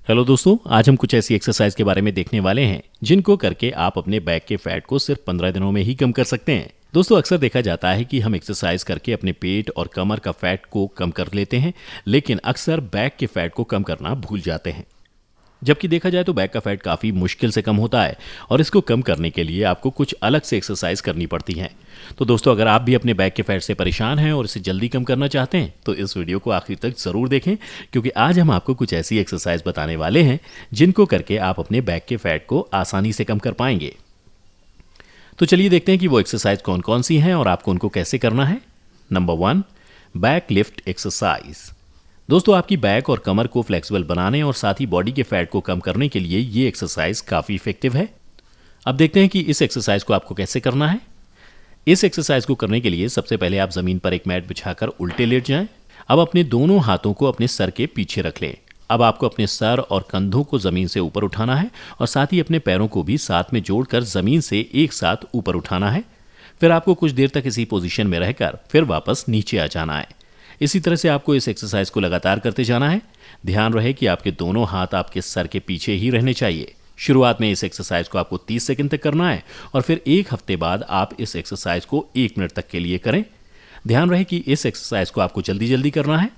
Hello दोस्तों, आज हम कुछ ऐसी एक्सरसाइज के बारे में देखने वाले हैं जिनको करके आप अपने बैक के फैट को सिर्फ 15 दिनों में ही कम कर सकते हैं। दोस्तों, अक्सर देखा जाता है कि हम एक्सरसाइज करके अपने पेट और कमर का फैट को कम कर लेते हैं, लेकिन अक्सर बैक के फैट को कम करना भूल जाते हैं। जबकि देखा जाए तो बैक का फैट काफ़ी मुश्किल से कम होता है और इसको कम करने के लिए आपको कुछ अलग से एक्सरसाइज करनी पड़ती हैं। तो दोस्तों, अगर आप भी अपने बैक के फैट से परेशान हैं और इसे जल्दी कम करना चाहते हैं तो इस वीडियो को आखिर तक ज़रूर देखें, क्योंकि आज हम आपको कुछ ऐसी एक्सरसाइज बताने वाले हैं जिनको करके आप अपने बैक के फैट को आसानी से कम कर पाएंगे। तो चलिए देखते हैं कि वो एक्सरसाइज कौन कौन सी हैं और आपको उनको कैसे करना है। Number 1, back lift exercise. दोस्तों, आपकी बैक और कमर को फ्लेक्सिबल बनाने और साथ ही बॉडी के फैट को कम करने के लिए ये एक्सरसाइज काफ़ी इफेक्टिव है। अब देखते हैं कि इस एक्सरसाइज को आपको कैसे करना है। इस एक्सरसाइज को करने के लिए सबसे पहले आप ज़मीन पर एक मैट बिछाकर उल्टे लेट जाएं। अब अपने दोनों हाथों को अपने सर के पीछे रख लें। अब आपको अपने सर और कंधों को ज़मीन से ऊपर उठाना है और साथ ही अपने पैरों को भी साथ में जोड़कर ज़मीन से एक साथ ऊपर उठाना है। फिर आपको कुछ देर तक इसी पोजीशन में रहकर फिर वापस नीचे आ जाना है। इसी तरह से आपको इस एक्सरसाइज को लगातार करते जाना है। ध्यान रहे कि आपके दोनों हाथ आपके सर के पीछे ही रहने चाहिए। शुरुआत में इस एक्सरसाइज को आपको 30 सेकंड तक करना है और फिर एक हफ्ते बाद आप इस एक्सरसाइज को 1 मिनट तक के लिए करें। ध्यान रहे कि इस एक्सरसाइज को आपको जल्दी जल्दी करना है।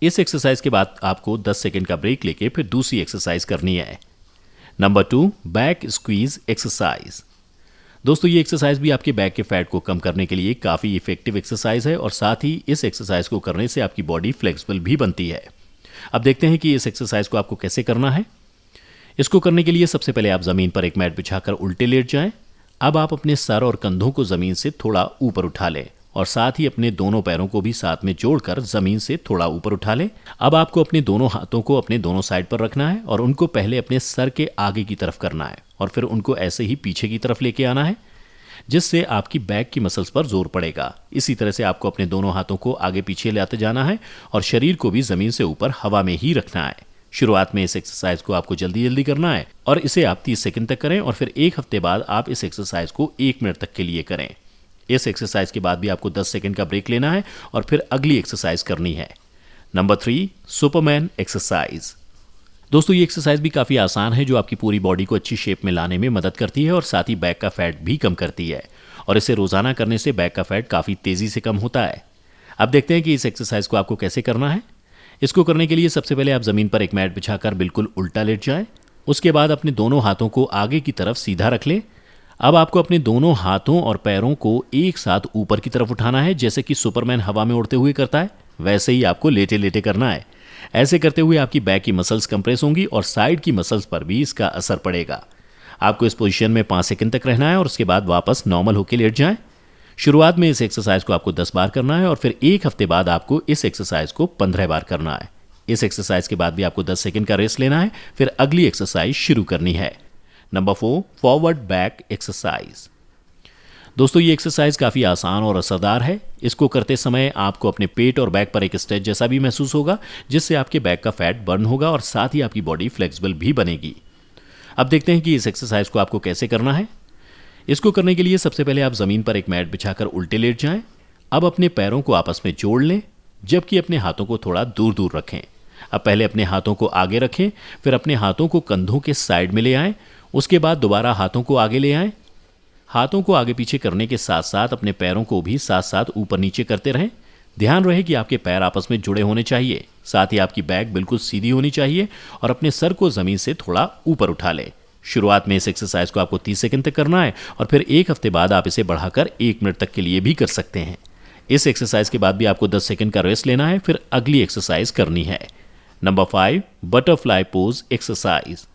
इस एक्सरसाइज के बाद आपको 10 सेकंड का ब्रेक लेके फिर दूसरी एक्सरसाइज करनी है। Number 2, back squeeze exercise. दोस्तों, ये एक्सरसाइज भी आपके बैक के फैट को कम करने के लिए काफ़ी इफेक्टिव एक्सरसाइज है और साथ ही इस एक्सरसाइज को करने से आपकी बॉडी फ्लेक्सिबल भी बनती है। अब देखते हैं कि इस एक्सरसाइज को आपको कैसे करना है। इसको करने के लिए सबसे पहले आप ज़मीन पर एक मैट बिछाकर उल्टे लेट जाएं। अब आप अपने सर और कंधों को ज़मीन से थोड़ा ऊपर उठा लें और साथ ही अपने दोनों पैरों को भी साथ में जोड़कर ज़मीन से थोड़ा ऊपर उठा लें। अब आपको अपने दोनों हाथों को अपने दोनों साइड पर रखना है और उनको पहले अपने सर के आगे की तरफ करना है और फिर उनको ऐसे ही पीछे की तरफ लेके आना है, जिससे आपकी बैक की मसल्स पर जोर पड़ेगा। इसी तरह से आपको अपने दोनों हाथों को आगे पीछे लाते जाना है और शरीर को भी ज़मीन से ऊपर हवा में ही रखना है। शुरुआत में इस एक्सरसाइज को आपको जल्दी जल्दी करना है और इसे आप 30 सेकंड तक करें और फिर एक हफ्ते बाद आप इस एक्सरसाइज को 1 मिनट तक के लिए करें। इस एक्सरसाइज के बाद भी आपको 10 सेकंड का ब्रेक लेना है और फिर अगली एक्सरसाइज करनी है। Number 3, Superman exercise. दोस्तों, ये एक्सरसाइज भी काफ़ी आसान है जो आपकी पूरी बॉडी को अच्छी शेप में लाने में मदद करती है और साथ ही बैक का फैट भी कम करती है और इसे रोज़ाना करने से बैक का फैट काफ़ी तेज़ी से कम होता है। अब देखते हैं कि इस एक्सरसाइज को आपको कैसे करना है। इसको करने के लिए सबसे पहले आप ज़मीन पर एक मैट बिछाकर बिल्कुल उल्टा लेट जाएं। उसके बाद अपने दोनों हाथों को आगे की तरफ सीधा रख लें। अब आपको अपने दोनों हाथों और पैरों को एक साथ ऊपर की तरफ उठाना है, जैसे कि सुपरमैन हवा में उड़ते हुए करता है वैसे ही आपको लेटे लेटे करना है। ऐसे करते हुए आपकी बैक की मसल्स कंप्रेस होंगी और साइड की मसल्स पर भी इसका असर पड़ेगा। आपको इस पोजीशन में 5 सेकंड तक रहना है और उसके बाद वापस नॉर्मल होकर लेट जाएं। शुरुआत में इस एक्सरसाइज को आपको 10 बार करना है और फिर एक हफ्ते बाद आपको इस एक्सरसाइज को 15 बार करना है। इस एक्सरसाइज के बाद भी आपको 10 सेकंड का रेस्ट लेना है, फिर अगली एक्सरसाइज शुरू करनी है। Number 4, forward back exercise. दोस्तों, ये एक्सरसाइज काफ़ी आसान और असरदार है। इसको करते समय आपको अपने पेट और बैक पर एक स्ट्रेच जैसा भी महसूस होगा, जिससे आपके बैक का फैट बर्न होगा और साथ ही आपकी बॉडी फ्लेक्सिबल भी बनेगी। अब देखते हैं कि इस एक्सरसाइज को आपको कैसे करना है। इसको करने के लिए सबसे पहले आप ज़मीन पर एक मैट बिछाकर उल्टे लेट जाएं। अब अपने पैरों को आपस में जोड़ लें, जबकि अपने हाथों को थोड़ा दूर दूर रखें। अब पहले अपने हाथों को आगे रखें, फिर अपने हाथों को कंधों के साइड में ले आएं। उसके बाद दोबारा हाथों को आगे ले आएं। हाथों को आगे पीछे करने के साथ साथ अपने पैरों को भी साथ साथ ऊपर नीचे करते रहें। ध्यान रहे कि आपके पैर आपस में जुड़े होने चाहिए, साथ ही आपकी बैक बिल्कुल सीधी होनी चाहिए और अपने सर को ज़मीन से थोड़ा ऊपर उठा लें। शुरुआत में इस एक्सरसाइज को आपको 30 सेकंड तक करना है और फिर एक हफ्ते बाद आप इसे बढ़ाकर 1 मिनट तक के लिए भी कर सकते हैं। इस एक्सरसाइज के बाद भी आपको 10 सेकंड का रेस्ट लेना है, फिर अगली एक्सरसाइज करनी है। Number 5, butterfly pose exercise.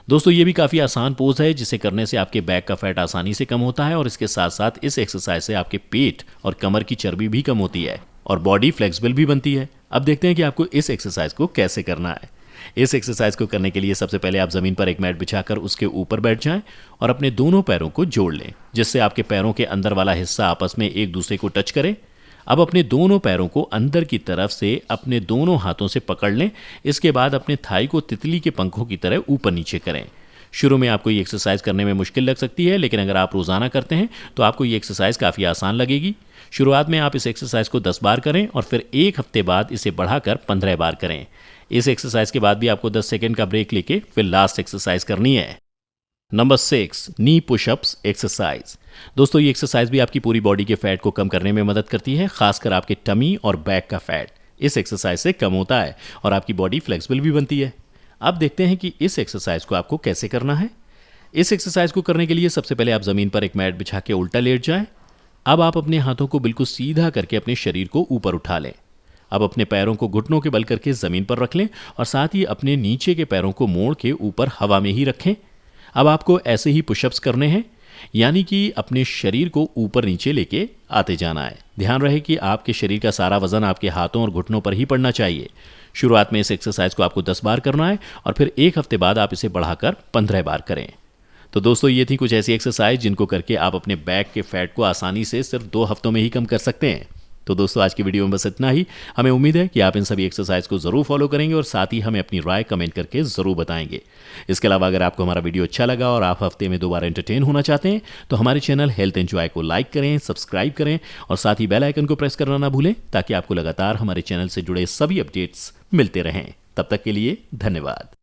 दोस्तों, ये भी काफ़ी आसान पोज है जिसे करने से आपके बैक का फैट आसानी से कम होता है और इसके साथ साथ इस एक्सरसाइज से आपके पेट और कमर की चर्बी भी कम होती है और बॉडी फ्लेक्सिबल भी बनती है। अब देखते हैं कि आपको इस एक्सरसाइज को कैसे करना है। इस एक्सरसाइज को करने के लिए सबसे पहले आप ज़मीन पर एक मैट बिछाकर उसके ऊपर बैठ जाएं और अपने दोनों पैरों को जोड़ लें, जिससे आपके पैरों के अंदर वाला हिस्सा आपस में एक दूसरे को टच करे। अब अपने दोनों पैरों को अंदर की तरफ से अपने दोनों हाथों से पकड़ लें। इसके बाद अपने थाई को तितली के पंखों की तरह ऊपर नीचे करें। शुरू में आपको ये एक्सरसाइज करने में मुश्किल लग सकती है, लेकिन अगर आप रोज़ाना करते हैं तो आपको ये एक्सरसाइज काफ़ी आसान लगेगी। शुरुआत में आप इस एक्सरसाइज को 10 बार करें और फिर एक हफ्ते बाद इसे बढ़ाकर 15 बार करें। इस एक्सरसाइज के बाद भी आपको 10 सेकेंड का ब्रेक लेके फिर लास्ट एक्सरसाइज करनी है। नंबर 6, नी पुशअप्स एक्सरसाइज। दोस्तों ये एक्सरसाइज भी आपकी पूरी बॉडी के फैट को कम करने में मदद करती है, खासकर आपके टमी और बैक का फैट इस एक्सरसाइज से कम होता है और आपकी बॉडी फ्लेक्सिबल भी बनती है। अब देखते हैं कि इस एक्सरसाइज को आपको कैसे करना है। इस एक्सरसाइज को करने के लिए सबसे पहले आप जमीन पर एक मैट बिछा के उल्टा लेट जाएं। अब आप अपने हाथों को बिल्कुल सीधा करके अपने शरीर को ऊपर उठा लें। अब अपने पैरों को घुटनों के बल करके जमीन पर रख लें और साथ ही अपने नीचे के पैरों को मोड़ के ऊपर हवा में ही रखें। अब आपको ऐसे ही पुशअप्स करने हैं, यानी कि अपने शरीर को ऊपर नीचे लेके आते जाना है। ध्यान रहे कि आपके शरीर का सारा वजन आपके हाथों और घुटनों पर ही पड़ना चाहिए। शुरुआत में इस एक्सरसाइज को आपको 10 बार करना है और फिर एक हफ्ते बाद आप इसे बढ़ाकर 15 बार करें। तो दोस्तों ये थी कुछ ऐसी एक्सरसाइज जिनको करके आप अपने बैक के फैट को आसानी से सिर्फ 2 हफ्तों में ही कम कर सकते हैं। तो दोस्तों आज की वीडियो में बस इतना ही। हमें उम्मीद है कि आप इन सभी एक्सरसाइज को जरूर फॉलो करेंगे और साथ ही हमें अपनी राय कमेंट करके जरूर बताएंगे। इसके अलावा अगर आपको हमारा वीडियो अच्छा लगा और आप हफ्ते में 2 बार एंटरटेन होना चाहते हैं तो हमारे चैनल हेल्थ एंजॉय को लाइक करें, सब्सक्राइब करें और साथ ही बेल आइकन को प्रेस करना ना भूलें ताकि आपको लगातार हमारे चैनल से जुड़े सभी अपडेट्स मिलते रहें। तब तक के लिए धन्यवाद।